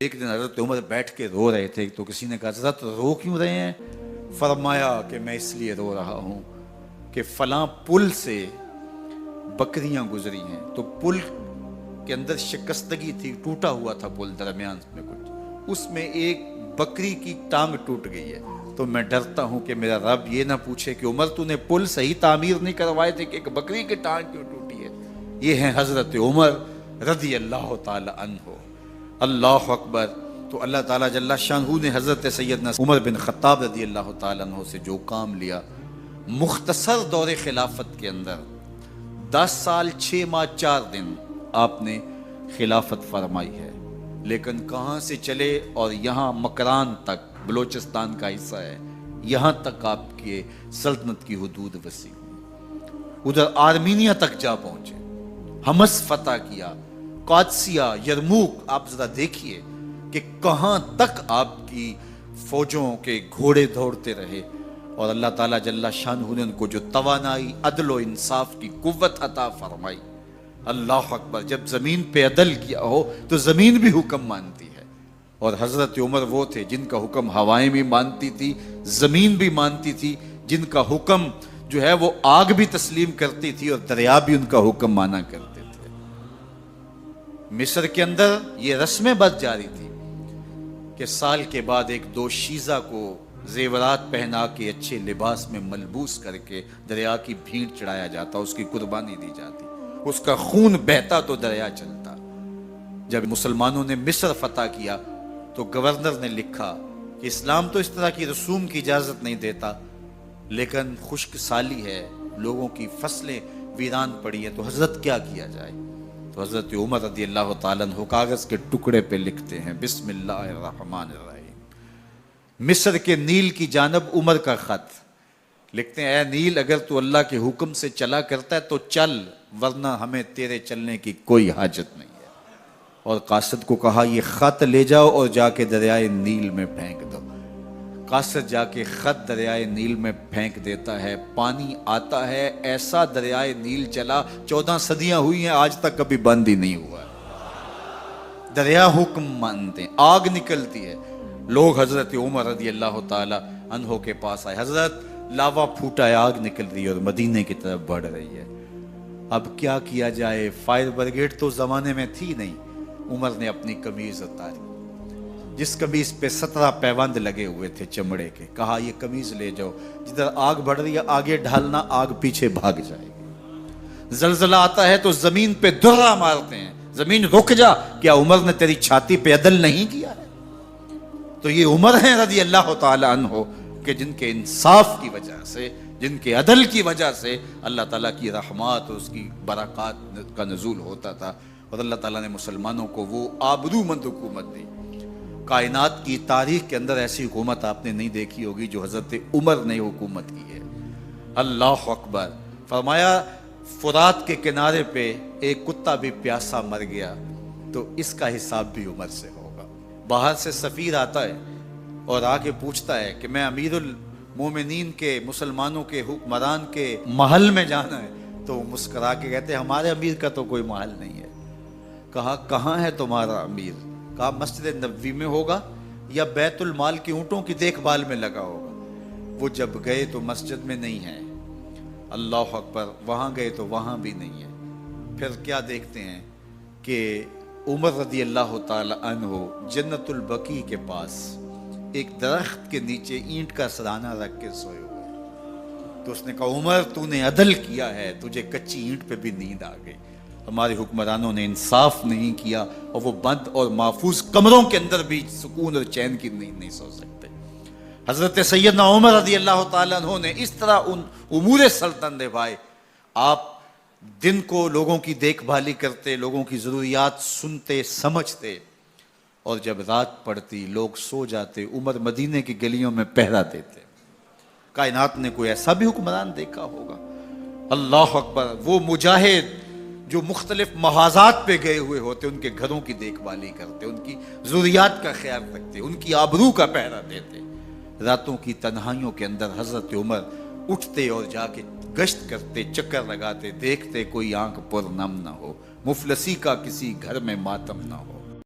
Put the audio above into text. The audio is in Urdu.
ایک دن حضرت عمر بیٹھ کے رو رہے تھے تو کسی نے کہا حضرت رو کیوں رہے ہیں؟ فرمایا کہ میں اس لیے رو رہا ہوں کہ فلاں پل سے بکریاں گزری ہیں، تو پل کے اندر شکستگی تھی، ٹوٹا ہوا تھا پل درمیان میں کچھ، اس میں ایک بکری کی ٹانگ ٹوٹ گئی ہے، تو میں ڈرتا ہوں کہ میرا رب یہ نہ پوچھے کہ عمر تو نے پل صحیح تعمیر نہیں کروائے تھے کہ ایک بکری کی ٹانگ کیوں ٹوٹی ہے۔ یہ ہیں حضرت عمر رضی اللہ تعالی عنہ۔ اللہ اکبر۔ تو اللہ تعالیٰ جل شانہ نے حضرت سیدنا عمر بن خطاب رضی اللہ تعالیٰ عنہ سے جو کام لیا، مختصر دور خلافت کے اندر 10 سال 6 ماہ 4 دن آپ نے خلافت فرمائی ہے، لیکن کہاں سے چلے اور یہاں مکران تک، بلوچستان کا حصہ ہے، یہاں تک آپ کے سلطنت کی حدود وسیع ہوئی، ادھر آرمینیا تک جا پہنچے، حمص فتح کیا، قادسیہ، یرموک۔ آپ ذرا دیکھیے کہ کہاں تک آپ کی فوجوں کے گھوڑے دوڑتے رہے، اور اللہ تعالیٰ جل شانہ نے ان کو جو توانائی، عدل و انصاف کی قوت عطا فرمائی۔ اللہ اکبر۔ جب زمین پہ عدل کیا ہو تو زمین بھی حکم مانتی ہے، اور حضرت عمر وہ تھے جن کا حکم ہوائیں بھی مانتی تھی، زمین بھی مانتی تھی، جن کا حکم جو ہے وہ آگ بھی تسلیم کرتی تھی اور دریا بھی ان کا حکم مانا کرتے تھے۔ مصر کے اندر یہ رسمیں بس جاری تھی کہ سال کے بعد ایک دوشیزہ کو زیورات پہنا کے اچھے لباس میں ملبوس کر کے دریا کی بھیڑ چڑھایا جاتا، اس کی قربانی دی جاتی، اس کا خون بہتا تو دریا چلتا۔ جب مسلمانوں نے مصر فتح کیا تو گورنر نے لکھا کہ اسلام تو اس طرح کی رسوم کی اجازت نہیں دیتا، لیکن خشک سالی ہے، لوگوں کی فصلیں ویران پڑی ہے، تو حضرت کیا کیا جائے؟ تو حضرت عمر رضی اللہ تعالیٰ عنہ کاغذ کے ٹکڑے پہ لکھتے ہیں، بسم اللہ الرحمن الرحیم۔ مصر کے نیل کی جانب عمر کا خط لکھتے ہیں، اے نیل اگر تو اللہ کے حکم سے چلا کرتا ہے تو چل، ورنہ ہمیں تیرے چلنے کی کوئی حاجت نہیں ہے۔ اور قاصد کو کہا یہ خط لے جاؤ اور جا کے دریائے نیل میں پھینک دو۔ قاصد جا کے خط دریائے نیل میں پھینک دیتا ہے، پانی آتا ہے، ایسا دریائے نیل چلا، 14 صدیاں ہوئی ہیں آج تک کبھی بند ہی نہیں ہوا۔ دریا حکم مانتے ہیں، آگ نکلتی ہے۔ لوگ حضرت عمر رضی اللہ تعالی عنہ کے پاس آئے، حضرت لاوا پھوٹا ہے، آگ نکل رہی ہے اور مدینے کی طرف بڑھ رہی ہے، اب کیا کیا جائے؟ فائر بریگیڈ تو زمانے میں تھی نہیں۔ عمر نے اپنی قمیض اتاری، جس قمیض پہ 17 پیوند لگے ہوئے تھے چمڑے کے، کہا یہ قمیض لے جاؤ، جدھر آگ بڑھ رہی ہے آگے ڈھالنا، آگ پیچھے بھاگ جائے گی۔ زلزلہ آتا ہے تو زمین پہ دھرا مارتے ہیں، زمین رک جا، کیا عمر نے تیری چھاتی پہ عدل نہیں کیا ہے؟ تو یہ عمر ہیں رضی اللہ تعالی عنہ کہ جن کے انصاف کی وجہ سے، جن کے عدل کی وجہ سے اللہ تعالیٰ کی رحمات اور اس کی برکات کا نزول ہوتا تھا، اور اللہ تعالیٰ نے مسلمانوں کو وہ آبرو مند حکومت دی۔ کائنات کی تاریخ کے اندر ایسی حکومت آپ نے نہیں دیکھی ہوگی جو حضرت عمر نے حکومت کی ہے۔ اللہ اکبر۔ فرمایا فرات کے کنارے پہ ایک کتا بھی پیاسا مر گیا تو اس کا حساب بھی عمر سے ہوگا۔ باہر سے سفیر آتا ہے اور آ کے پوچھتا ہے کہ میں امیر المومنین کے، مسلمانوں کے حکمران کے محل میں جانا ہے، تو وہ مسکرا کے کہتے ہیں ہمارے امیر کا تو کوئی محل نہیں ہے۔ کہا کہاں ہے تمہارا امیر؟ کہا مسجد نبوی میں ہوگا یا بیت المال کی اونٹوں کی دیکھ بھال میں لگا ہوگا۔ وہ جب گئے تو مسجد میں نہیں ہے، اللہ اکبر، وہاں گئے تو وہاں بھی نہیں ہے۔ پھر کیا دیکھتے ہیں کہ عمر رضی اللہ تعالی عنہ جنت البقیع کے پاس ایک درخت کے نیچے اینٹ کا سرانہ رکھ کے سوئے ہوئے، تو اس نے کہا عمر تو نے عدل کیا ہے، تجھے کچی اینٹ پہ بھی نیند آ گئی۔ ہمارے حکمرانوں نے انصاف نہیں کیا اور وہ بند اور محفوظ کمروں کے اندر بھی سکون اور چین کی نیند نہیں سو سکتے۔ حضرت سیدنا عمر رضی اللہ تعالیٰ عنہ نے اس طرح ان امور سلطنت نبھائے۔ آپ دن کو لوگوں کی دیکھ بھالی کرتے، لوگوں کی ضروریات سنتے سمجھتے، اور جب رات پڑتی لوگ سو جاتے، عمر مدینے کی گلیوں میں پہرا دیتے۔ کائنات نے کوئی ایسا بھی حکمران دیکھا ہوگا؟ اللہ اکبر۔ وہ مجاہد جو مختلف محاذات پہ گئے ہوئے ہوتے، ان کے گھروں کی دیکھ بھالی کرتے، ان کی ضروریات کا خیال رکھتے، ان کی آبرو کا پہرا دیتے۔ راتوں کی تنہائیوں کے اندر حضرت عمر اٹھتے اور جا کے گشت کرتے، چکر لگاتے، دیکھتے کوئی آنکھ پر نم نہ ہو، مفلسی کا کسی گھر میں ماتم نہ ہو۔